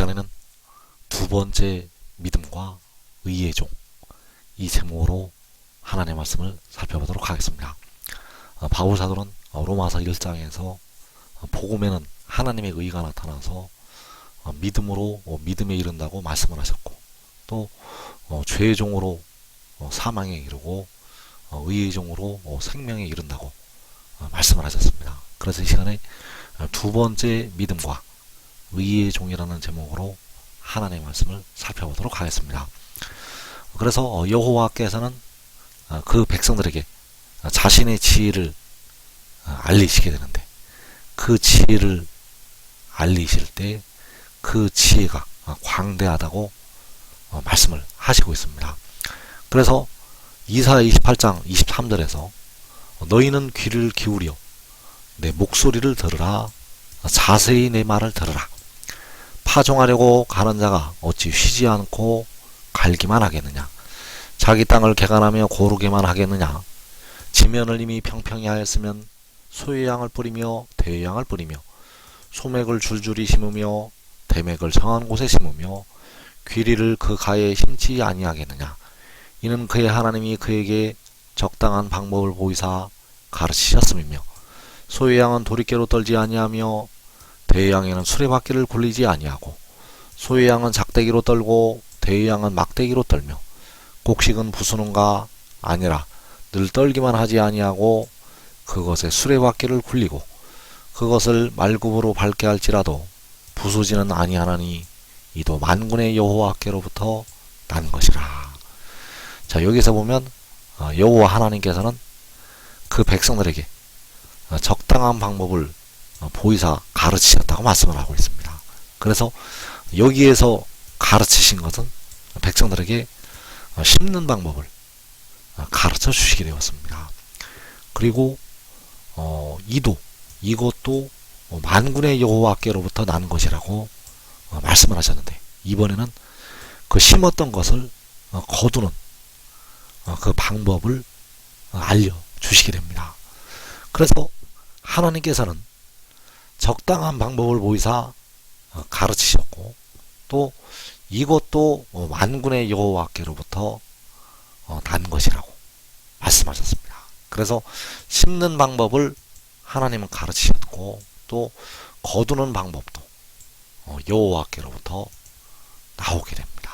시간에는 두 번째 믿음과 의의 종, 이 제목으로 하나님의 말씀을 살펴보도록 하겠습니다. 바울 사도는 로마서 1장에서 복음에는 하나님의 의가 나타나서 믿음으로 믿음에 이른다고 말씀을 하셨고, 또 죄의 종으로 사망에 이르고 의의 종으로 생명에 이른다고 말씀을 하셨습니다. 그래서 이 시간에 두 번째 믿음과 의의 종이라는 제목으로 하나님의 말씀을 살펴보도록 하겠습니다. 그래서 여호와께서는 그 백성들에게 자신의 지혜를 알리시게 되는데, 그 지혜를 알리실 때 그 지혜가 광대하다고 말씀을 하시고 있습니다. 그래서 이사야 28장 23절에서 너희는 귀를 기울여 내 목소리를 들으라, 자세히 내 말을 들으라. 파종하려고 가는 자가 어찌 쉬지 않고 갈기만 하겠느냐? 자기 땅을 개간하며 고르게만 하겠느냐? 지면을 이미 평평히 하였으면 소의 양을 뿌리며 대의 양을 뿌리며 소맥을 줄줄이 심으며 대맥을 정한 곳에 심으며 귀리를 그 가에 심지 아니하겠느냐? 이는 그의 하나님이 그에게 적당한 방법을 보이사 가르치셨음이며, 소의 양은 도리깨로 떨지 아니하며 대의 양에는 수레바퀴를 굴리지 아니하고, 소의 양은 작대기로 떨고 대의 양은 막대기로 떨며, 곡식은 부수는가 아니라 늘 떨기만 하지 아니하고 그것에 수레바퀴를 굴리고 그것을 말굽으로 밟게 할지라도 부수지는 아니하나니 이도 만군의 여호와께로부터 난 것이라. 자, 여기서 보면 여호와 하나님께서는 그 백성들에게 적당한 방법을 보이사 가르치셨다고 말씀을 하고 있습니다. 그래서 여기에서 가르치신 것은 백성들에게 심는 방법을 가르쳐 주시게 되었습니다. 그리고 이것도 만군의 여호와께로부터 난 것이라고 말씀을 하셨는데, 이번에는 그 심었던 것을 거두는 그 방법을 알려주시게 됩니다. 그래서 하나님께서는 적당한 방법을 보이사 가르치셨고, 또 이것도 만군의 여호와께로부터 난 것이라고 말씀하셨습니다. 그래서 심는 방법을 하나님은 가르치셨고, 또 거두는 방법도 여호와께로부터 나오게 됩니다.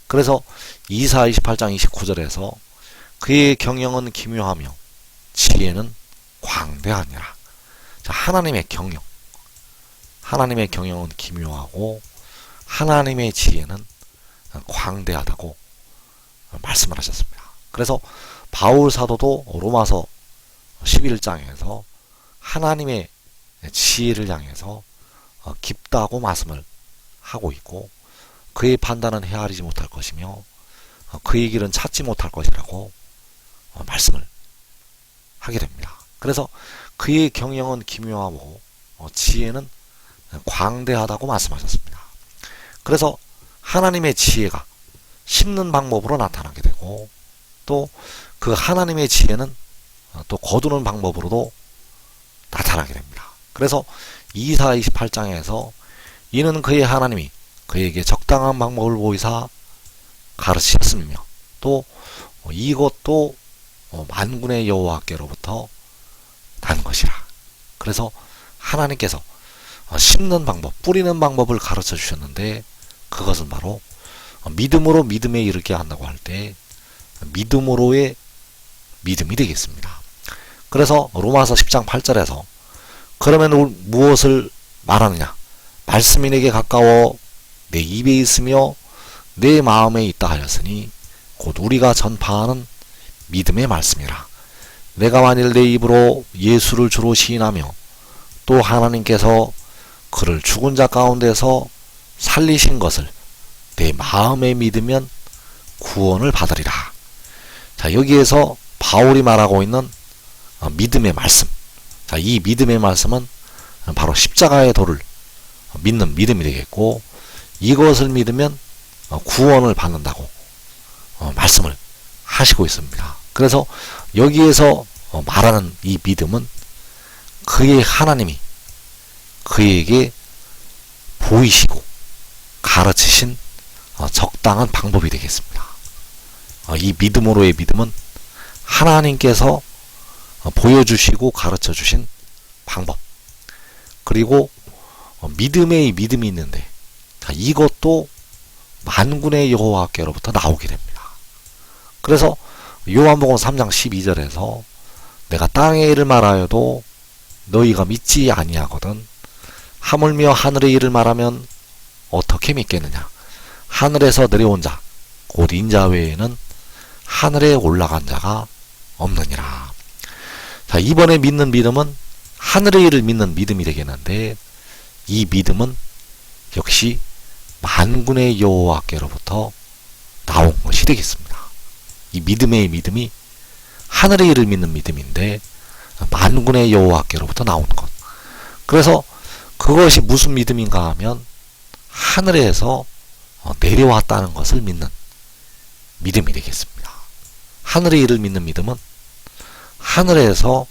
그래서 이사야 28장 29절에서 그의 경영은 기묘하며 지혜는 광대하니라. 자, 하나님의 경영은 기묘하고 하나님의 지혜는 광대하다고 말씀을 하셨습니다. 그래서 바울 사도도 로마서 11장에서 하나님의 지혜를 향해서 깊다고 말씀을 하고 있고, 그의 판단은 헤아리지 못할 것이며 그의 길은 찾지 못할 것이라고 말씀을 하게 됩니다. 그래서 그의 경영은 기묘하고 지혜는 광대하다고 말씀하셨습니다. 그래서 하나님의 지혜가 심는 방법으로 나타나게 되고, 또 그 하나님의 지혜는 또 거두는 방법으로도 나타나게 됩니다. 그래서 이사야 28장에서 이는 그의 하나님이 그에게 적당한 방법을 보이사 가르치셨으며, 또 이것도 만군의 여호와께로부터 난 것이라. 그래서 하나님께서 심는 방법, 뿌리는 방법을 가르쳐 주셨는데, 그것은 바로 믿음으로 믿음에 이르게 한다고 할 때 믿음으로의 믿음이 되겠습니다. 그래서 로마서 10장 8절에서 그러면 무엇을 말하느냐? 말씀이 내게 가까워 내 입에 있으며 내 마음에 있다 하였으니 곧 우리가 전파하는 믿음의 말씀이라. 내가 만일 내 입으로 예수를 주로 시인하며 또 하나님께서 그를 죽은 자 가운데서 살리신 것을 내 마음에 믿으면 구원을 받으리라. 자, 여기에서 바울이 말하고 있는 믿음의 말씀. 자, 이 믿음의 말씀은 바로 십자가의 도를 믿는 믿음이 되겠고, 이것을 믿으면 구원을 받는다고 말씀을 하시고 있습니다. 그래서 여기에서 말하는 이 믿음은 그의 하나님이 그에게 보이시고 가르치신 적당한 방법이 되겠습니다. 이 믿음으로의 믿음은 하나님께서 보여주시고 가르쳐 주신 방법, 그리고 믿음의 믿음이 있는데 이것도 만군의 여호와께로부터 나오게 됩니다. 그래서 요한복음 3장 12절에서 내가 땅의 일을 말하여도 너희가 믿지 아니하거든 하물며 하늘의 일을 말하면 어떻게 믿겠느냐. 하늘에서 내려온 자 곧 인자 외에는 하늘에 올라간 자가 없느니라. 자, 이번에 믿는 믿음은 하늘의 일을 믿는 믿음이 되겠는데, 이 믿음은 역시 만군의 여호와께로부터 나온 것이 되겠습니다. 이 믿음의 믿음이 하늘의 일을 믿는 믿음인데 만군의 여호와께로부터 나오는 것. 그래서 그것이 무슨 믿음인가 하면 하늘에서 내려왔다는 것을 믿는 믿음이 되겠습니다. 하늘의 일을 믿는 믿음은 하늘에서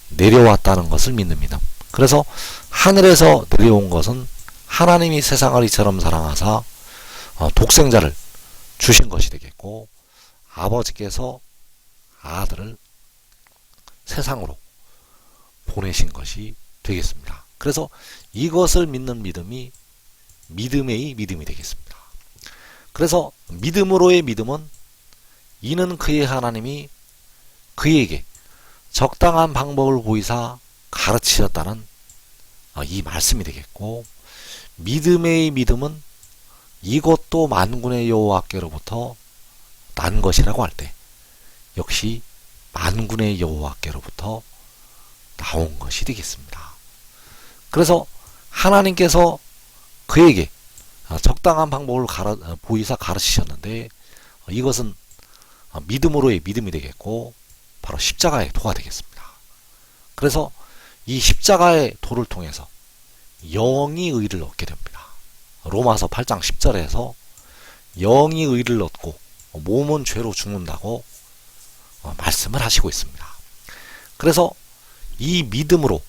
내려왔다는 것을 믿는 믿음. 그래서 하늘에서 내려온 것은 하나님이 세상을 이처럼 사랑하사 독생자를 주신 것이 되겠고, 아버지께서 아들을 세상으로 보내신 것이 되겠습니다. 그래서 이것을 믿는 믿음이 믿음의 믿음이 되겠습니다. 그래서 믿음으로의 믿음은 이는 그의 하나님이 그에게 적당한 방법을 보이사 가르치셨다는 이 말씀이 되겠고, 믿음의 믿음은 이것도 만군의 여호와께로부터 난 것이라고 할 때 역시 만군의 여호와께로부터 나온 것이 되겠습니다. 그래서 하나님께서 그에게 적당한 방법을 보이사 가르치셨는데, 이것은 믿음으로의 믿음이 되겠고 바로 십자가의 도가 되겠습니다. 그래서 이 십자가의 도를 통해서 영이 의를 얻게 됩니다. 로마서 8장 10절에서 영이 의를 얻고 몸은 죄로 죽는다고 말씀을 하시고 있습니다. 그래서 이 믿음으로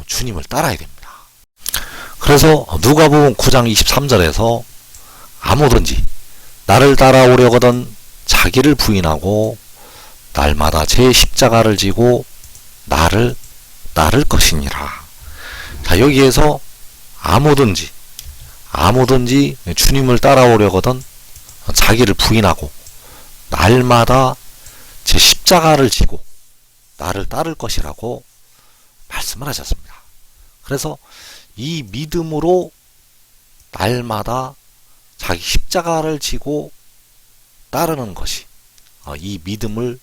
주님을 따라야 됩니다. 그래서 누가복음 9장 23절에서 아무든지 나를 따라오려거든 자기를 부인하고 날마다 제 십자가를 지고 나를 따를 것이니라. 자, 여기에서 아무든지 주님을 따라오려거든 자기를 부인하고 날마다 제 십자가를 지고 나를 따를 것이라고 말씀을 하셨습니다. 그래서 이 믿음으로 날마다 자기 십자가를 지고 따르는 것이 이 믿음을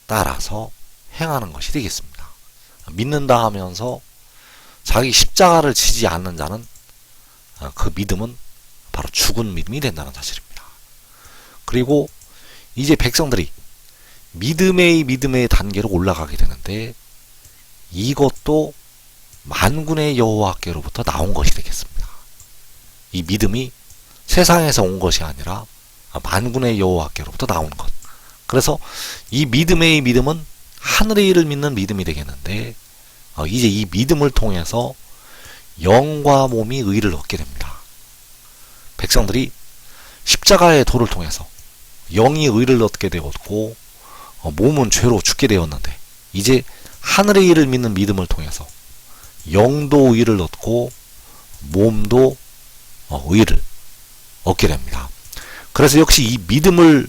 따라서 행하는 것이 되겠습니다. 믿는다 하면서 자기 십자가를 지지 않는 자는 그 믿음은 바로 죽은 믿음이 된다는 사실입니다. 그리고 이제 백성들이 믿음의 단계로 올라가게 되는데, 이것도 만군의 여호와께로부터 나온 것이 되겠습니다. 이 믿음이 세상에서 온 것이 아니라 만군의 여호와께로부터 나온 것. 그래서 이 믿음의 믿음은 하늘의 일을 믿는 믿음이 되겠는데, 이제 이 믿음을 통해서 영과 몸이 의를 얻게 됩니다. 백성들이 십자가의 도를 통해서 영이 의를 얻게 되었고 몸은 죄로 죽게 되었는데, 이제 하늘의 일을 믿는 믿음을 통해서 영도 의를 얻고 몸도 의를 얻게 됩니다. 그래서 역시 이 믿음을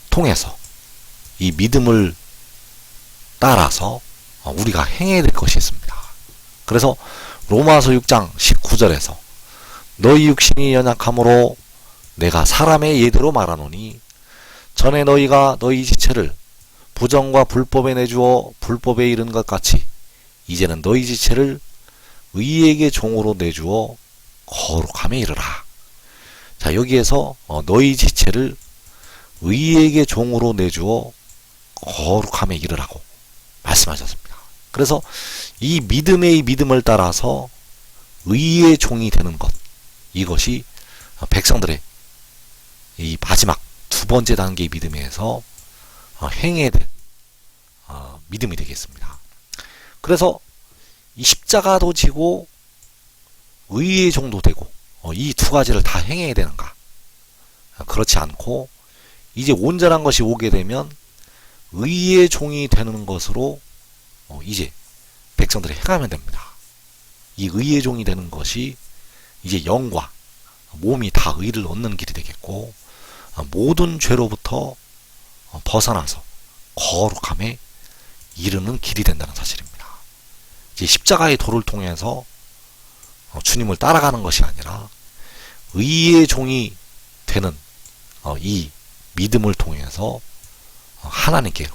통해서, 이 믿음을 따라서 우리가 행해야 될 것이 있습니다. 그래서 로마서 6장 19절에서 너희 육신이 연약함으로 내가 사람의 예대로 말하노니 전에 너희가 너희 지체를 부정과 불법에 내주어 불법에 이른 것 같이 이제는 너희 지체를 의에게 종으로 내주어 거룩함에 이르라. 자, 여기에서 너희 지체를 의에게 종으로 내주어 거룩함에 이르라고 말씀하셨습니다. 그래서 이 믿음의 믿음을 따라서 의의 종이 되는 것, 이것이 백성들의 이 마지막 두 번째 단계의 믿음에서 행해야 될 믿음이 되겠습니다. 그래서 이 십자가도 지고 의의 종도 되고 이 두 가지를 다 행해야 되는가? 그렇지 않고 이제 온전한 것이 오게 되면 의의 종이 되는 것으로 이제 백성들이 행하면 됩니다. 이 의의 종이 되는 것이 이제 영과 몸이 다 의를 얻는 길이 되겠고 모든 죄로부터 벗어나서 거룩함에 이르는 길이 된다는 사실입니다. 이제 십자가의 도를 통해서 주님을 따라가는 것이 아니라 의의 종이 되는 이 믿음을 통해서 하나님께로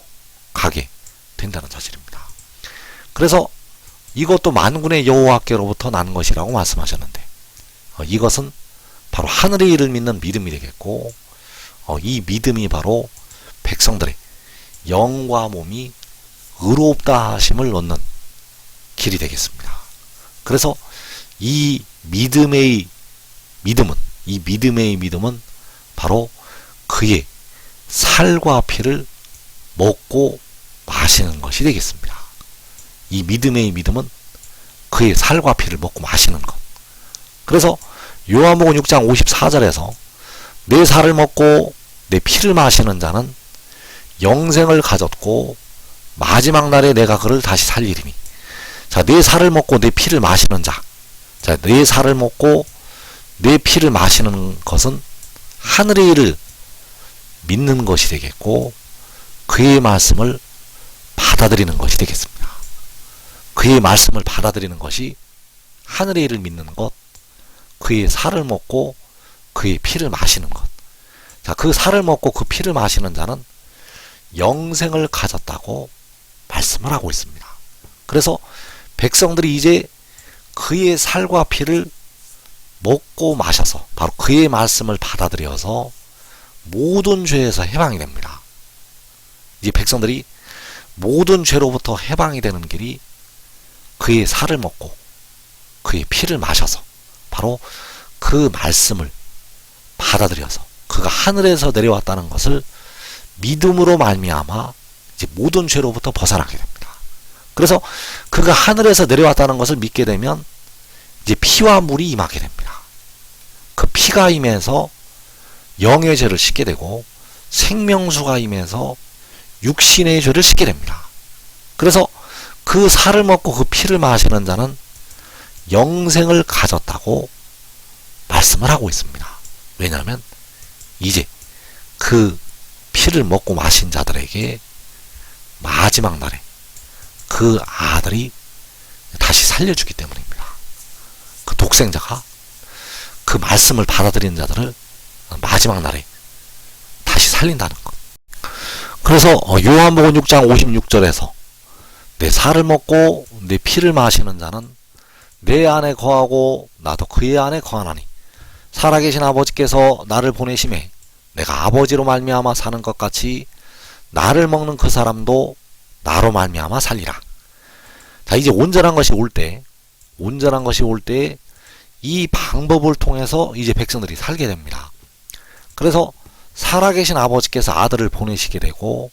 가게 된다는 사실입니다. 그래서 이것도 만군의 여호와께로부터 난 것이라고 말씀하셨는데 이것은 바로 하늘의 일을 믿는 믿음이 되겠고 이 믿음이 바로 백성들의 영과 몸이 의롭다 하심을 얻는 길이 되겠습니다. 그래서 이 믿음의 믿음은 바로 그의 살과 피를 먹고 마시는 것이 되겠습니다. 이 믿음의 믿음은 그의 살과 피를 먹고 마시는 것. 그래서 요한복음 6장 54절에서 내 살을 먹고 내 피를 마시는 자는 영생을 가졌고 마지막 날에 내가 그를 다시 살리리니. 자, 내 살을 먹고 내 피를 마시는 자. 자, 내 살을 먹고 내 피를 마시는 것은 하늘의 일을 믿는 것이 되겠고 그의 말씀을 받아들이는 것이 되겠습니다. 그의 말씀을 받아들이는 것이 하늘의 일을 믿는 것, 그의 살을 먹고 그의 피를 마시는 것. 자, 그 살을 먹고 그 피를 마시는 자는 영생을 가졌다고 말씀을 하고 있습니다. 그래서 백성들이 이제 그의 살과 피를 먹고 마셔서 바로 그의 말씀을 받아들여서 모든 죄에서 해방이 됩니다. 이제 백성들이 모든 죄로부터 해방이 되는 길이 그의 살을 먹고 그의 피를 마셔서 바로 그 말씀을 받아들여서 그가 하늘에서 내려왔다는 것을 믿음으로 말미암아 이제 모든 죄로부터 벗어나게 됩니다. 그래서 그가 하늘에서 내려왔다는 것을 믿게 되면 이제 피와 물이 임하게 됩니다. 그 피가 임해서 영의 죄를 씻게 되고 생명수가 임해서 육신의 죄를 씻게 됩니다. 그래서 그 살을 먹고 그 피를 마시는 자는 영생을 가졌다고 말씀을 하고 있습니다. 왜냐하면 이제 그 피를 먹고 마신 자들에게 마지막 날에 그 아들이 다시 살려주기 때문입니다. 그 독생자가 그 말씀을 받아들이는 자들을 마지막 날에 다시 살린다는 것. 그래서 요한복음 6장 56절에서 내 살을 먹고 내 피를 마시는 자는 내 안에 거하고 나도 그의 안에 거하나니 살아계신 아버지께서 나를 보내심에 내가 아버지로 말미암아 사는 것 같이 나를 먹는 그 사람도 나로 말미암아 살리라. 자, 이제 온전한 것이 올 때 이 방법을 통해서 이제 백성들이 살게 됩니다. 그래서 살아계신 아버지께서 아들을 보내시게 되고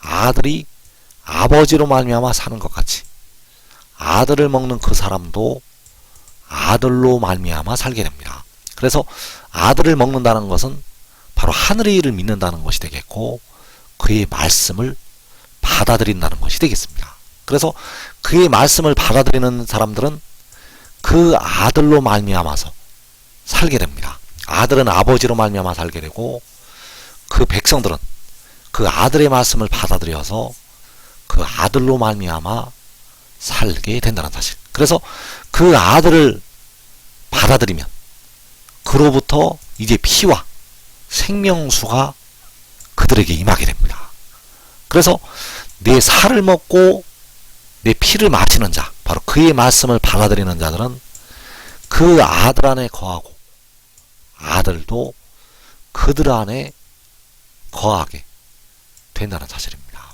아들이 아버지로 말미암아 사는 것 같이 아들을 먹는 그 사람도 아들로 말미암아 살게 됩니다. 그래서 아들을 먹는다는 것은 바로 하늘의 일을 믿는다는 것이 되겠고 그의 말씀을 받아들인다는 것이 되겠습니다. 그래서 그의 말씀을 받아들이는 사람들은 그 아들로 말미암아서 살게 됩니다. 아들은 아버지로 말미암아 살게 되고 그 백성들은 그 아들의 말씀을 받아들여서 그 아들로 말미암아 살게 된다는 사실. 그래서 그 아들을 받아들이면 그로부터 이제 피와 생명수가 그들에게 임하게 됩니다. 그래서 내 살을 먹고 내 피를 마시는 자, 바로 그의 말씀을 받아들이는 자들은 그 아들 안에 거하고 아들도 그들 안에 거하게 된다는 사실입니다.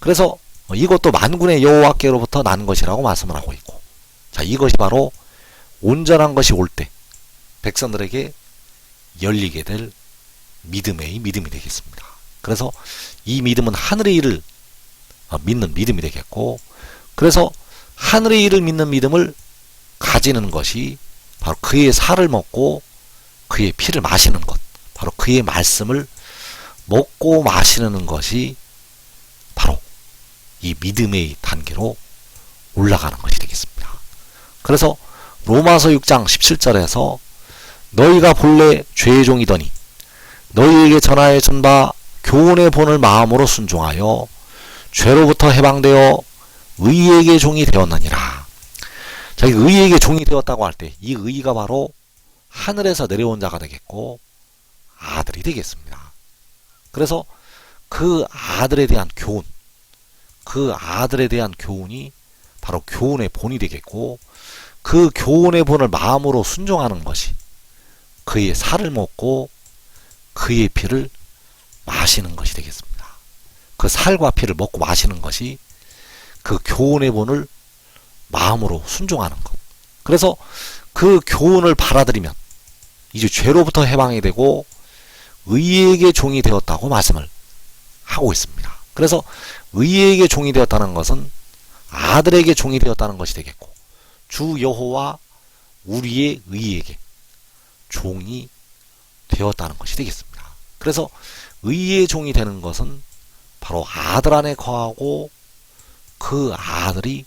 그래서 이것도 만군의 여호와께로부터 난 것이라고 말씀을 하고 있고, 자, 이것이 바로 온전한 것이 올 때 백성들에게 열리게 될 믿음의 믿음이 되겠습니다. 그래서 이 믿음은 하늘의 일을 믿는 믿음이 되겠고, 그래서 하늘의 일을 믿는 믿음을 가지는 것이 바로 그의 살을 먹고 그의 피를 마시는 것, 바로 그의 말씀을 먹고 마시는 것이 바로 이 믿음의 단계로 올라가는 것이 되겠습니다. 그래서 로마서 6장 17절에서 너희가 본래 죄의 종이더니 너희에게 전하여 준 바 교훈의 본을 마음으로 순종하여 죄로부터 해방되어 의에게 종이 되었느니라. 자, 이 의에게 종이 되었다고 할 때 이 의가 바로 하늘에서 내려온 자가 되겠고 아들이 되겠습니다. 그래서 그 아들에 대한 교훈, 그 아들에 대한 교훈이 바로 교훈의 본이 되겠고 그 교훈의 본을 마음으로 순종하는 것이 그의 살을 먹고 그의 피를 마시는 것이 되겠습니다. 그 살과 피를 먹고 마시는 것이 그 교훈의 본을 마음으로 순종하는 것. 그래서 그 교훈을 받아들이면 이제 죄로부터 해방이 되고 의에게 종이 되었다고 말씀을 하고 있습니다. 그래서 의에게 종이 되었다는 것은 아들에게 종이 되었다는 것이 되겠고 주 여호와 우리의 의에게 종이 되었다는 것이 되겠습니다. 그래서 의의 종이 되는 것은 바로 아들 안에 거하고 그 아들이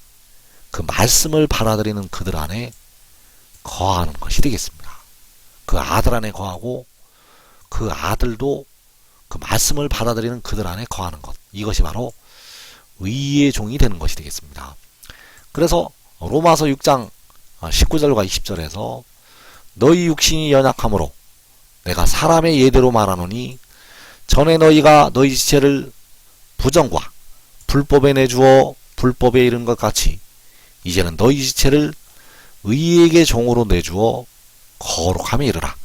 그 말씀을 받아들이는 그들 안에 거하는 것이 되겠습니다. 그 아들 안에 거하고 그 아들도 그 말씀을 받아들이는 그들 안에 거하는 것, 이것이 바로 의의 종이 되는 것이 되겠습니다. 그래서 로마서 6장 19절과 20절에서 너희 육신이 연약함으로 내가 사람의 예대로 말하노니 전에 너희가 너희 지체를 부정과 불법에 내주어 불법에 이른 것 같이 이제는 너희 지체를 의에게 종으로 내주어 거룩함에 이르라.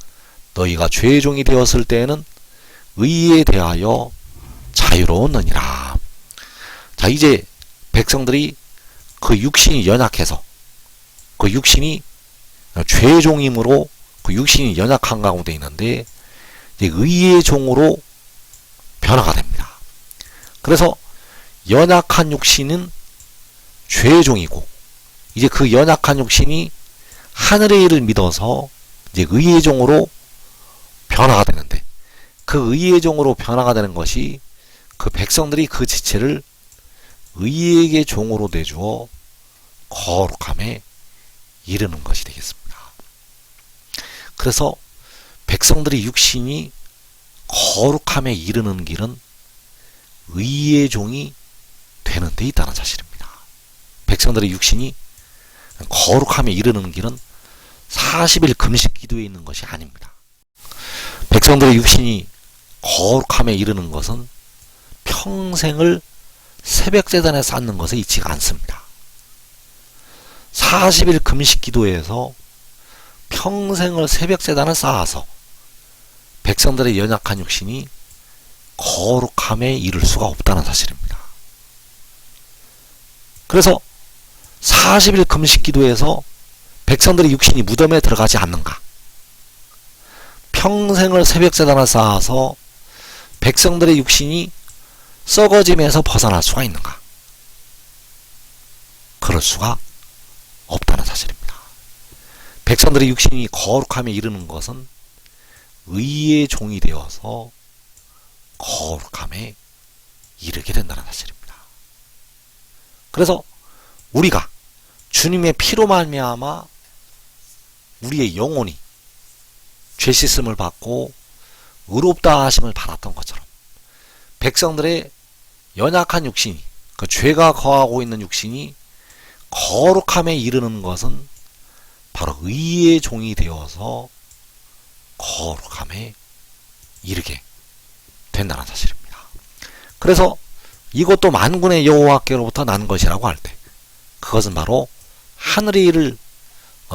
너희가 죄의 종이 되었을 때에는 의에 대하여 자유로웠느니라. 자, 이제 백성들이 그 육신이 연약해서 그 육신이 죄의 종이므로 그 육신이 연약한 가운데 있는데 이제 의의 종으로 변화가 됩니다. 그래서 연약한 육신은 죄의 종이고 이제 그 연약한 육신이 하늘의 일을 믿어서 이제 의의 종으로 변화가 되는데 그 의의 종으로 변화가 되는 것이 그 백성들이 그 지체를 의에게 종으로 내주어 거룩함에 이르는 것이 되겠습니다. 그래서 백성들이 육신이 거룩함에 이르는 길은 의의 종이 되는 데 있다는 사실입니다. 백성들의 육신이 거룩함에 이르는 길은 40일 금식 기도에 있는 것이 아닙니다. 백성들의 육신이 거룩함에 이르는 것은 평생을 새벽제단에 쌓는 것에 있지가 않습니다. 40일 금식 기도에서 평생을 새벽제단을 쌓아서 백성들의 연약한 육신이 거룩함에 이를 수가 없다는 사실입니다. 그래서 40일 금식 기도에서 백성들의 육신이 무덤에 들어가지 않는가? 평생을 새벽제단을 쌓아서 백성들의 육신이 썩어짐에서 벗어날 수가 있는가? 그럴 수가 없다는 사실입니다. 백성들의 육신이 거룩함에 이르는 것은 의의 종이 되어서 거룩함에 이르게 된다는 사실입니다. 그래서 우리가 주님의 피로 말미암아 우리의 영혼이 죄 씻음을 받고 의롭다 하심을 받았던 것처럼 백성들의 연약한 육신이 그 죄가 거하고 있는 육신이 거룩함에 이르는 것은 바로 의의 종이 되어서 거룩함에 이르게 된다는 사실입니다. 그래서 이것도 만군의 여호와께로부터 난 것이라고 할 때 그것은 바로 하늘의 일을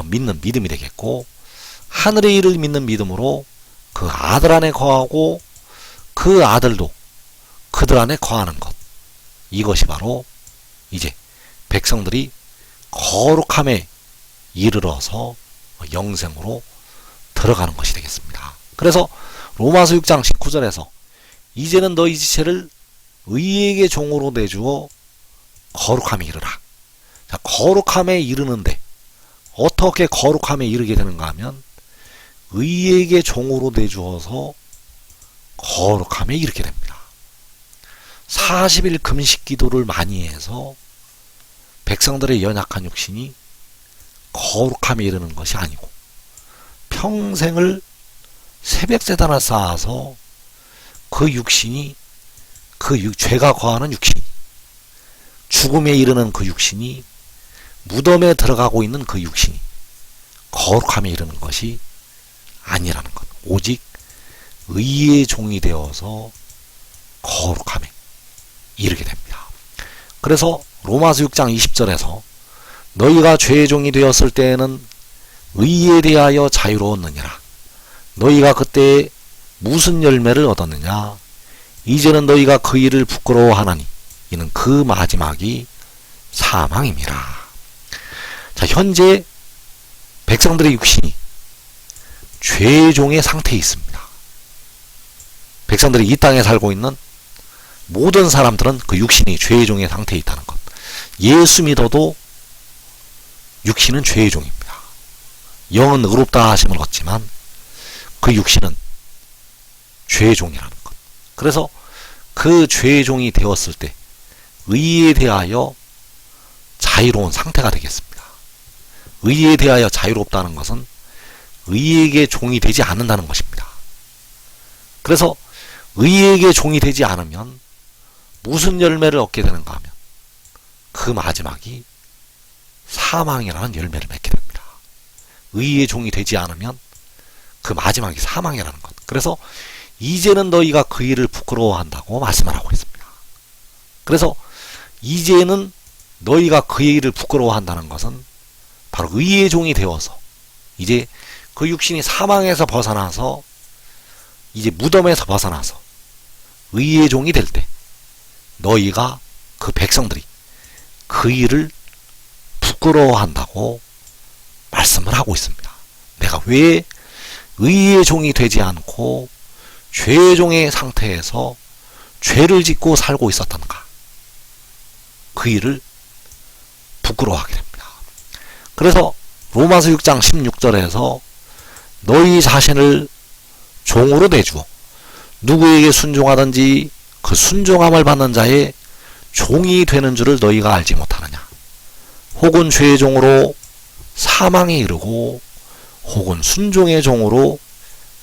믿는 믿음이 되겠고 하늘의 일을 믿는 믿음으로 그 아들 안에 거하고 그 아들도 그들 안에 거하는 것, 이것이 바로 이제 백성들이 거룩함에 이르러서 영생으로 들어가는 것이 되겠습니다. 그래서 로마서 6장 19절에서 이제는 너희 지체를 의에게 종으로 내주어 거룩함에 이르라. 자, 거룩함에 이르는데 어떻게 거룩함에 이르게 되는가 하면 의에게 종으로 내주어서 거룩함에 이르게 됩니다. 40일 금식 기도를 많이 해서 백성들의 연약한 육신이 거룩함에 이르는 것이 아니고 평생을 새벽제단을 쌓아서 그 육신이 죄가 거하는 육신이 죽음에 이르는 그 육신이 무덤에 들어가고 있는 그 육신이 거룩함에 이르는 것이 아니라는 것. 오직 의의 종이 되어서 거룩함에 이르게 됩니다. 그래서 로마서 6장 20절에서 너희가 죄의 종이 되었을 때에는 의에 대하여 자유로웠느니라. 너희가 그때 무슨 열매를 얻었느냐? 이제는 너희가 그 일을 부끄러워하나니 이는 그 마지막이 사망임이라. 자, 현재 백성들의 육신이 죄의 종의 상태에 있습니다. 백성들이 이 땅에 살고 있는 모든 사람들은 그 육신이 죄의 종의 상태에 있다는 것. 예수 믿어도 육신은 죄의 종입니다. 영은 의롭다 하심을 얻지만 그 육신은 죄의 종이라는 것. 그래서 그 죄의 종이 되었을 때 의에 대하여 자유로운 상태가 되겠습니다. 의에 대하여 자유롭다는 것은 의에게 종이 되지 않는다는 것입니다. 그래서 의에게 종이 되지 않으면 무슨 열매를 얻게 되는가 하면 그 마지막이 사망이라는 열매를 맺게 됩니다. 의의 종이 되지 않으면 그 마지막이 사망이라는 것. 그래서 이제는 너희가 그 일을 부끄러워한다고 말씀을 하고 있습니다. 그래서 이제는 너희가 그 일을 부끄러워한다는 것은 바로 의의 종이 되어서 이제 그 육신이 사망에서 벗어나서 이제 무덤에서 벗어나서 의의 종이 될 때 너희가 그 백성들이 그 일을 부끄러워한다고 말씀을 하고 있습니다. 내가 왜 의의 종이 되지 않고 죄의 종의 상태에서 죄를 짓고 살고 있었던가? 그 일을 부끄러워하게 됩니다. 그래서 로마서 6장 16절에서 너희 자신을 종으로 내주어 누구에게 순종하든지 그 순종함을 받는 자의 종이 되는 줄을 너희가 알지 못하느냐? 혹은 죄의 종으로 사망에 이르고 혹은 순종의 종으로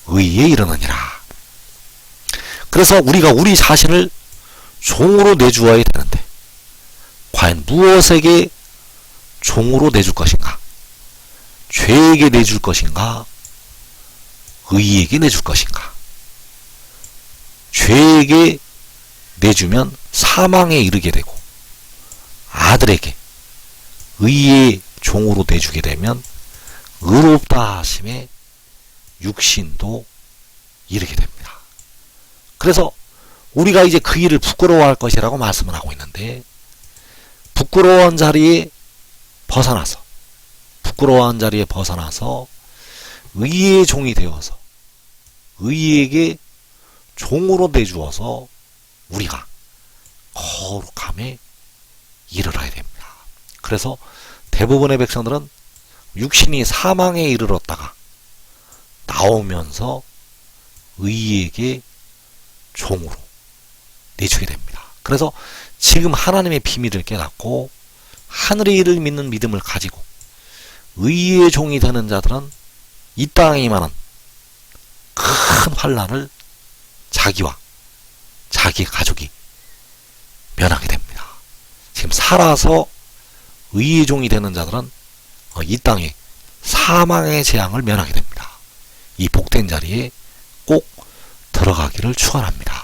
의에 이르느니라. 그래서 우리가 우리 자신을 종으로 내주어야 되는데 과연 무엇에게 종으로 내줄 것인가? 죄에게 내줄 것인가? 의에게 내줄 것인가? 죄에게 내주면 사망에 이르게 되고 아들에게 의의 종으로 내주게 되면 의롭다 하심에 육신도 이르게 됩니다. 그래서 우리가 이제 그 일을 부끄러워할 것이라고 말씀을 하고 있는데 부끄러워한 자리에 벗어나서 의의 종이 되어서 의에게 종으로 내주어서 우리가 거룩함에 이르러야 됩니다. 그래서 대부분의 백성들은 육신이 사망에 이르렀다가 나오면서 의에게 종으로 내주게 됩니다. 그래서 지금 하나님의 비밀을 깨닫고 하늘의 일을 믿는 믿음을 가지고 의의 종이 되는 자들은 이 땅에 임하는 큰 환난을 자기와 자기 가족이 면하게 됩니다. 지금 살아서 의의 종이 되는 자들은 이 땅에 사망의 재앙을 면하게 됩니다. 이 복된 자리에 꼭 들어가기를 축원합니다.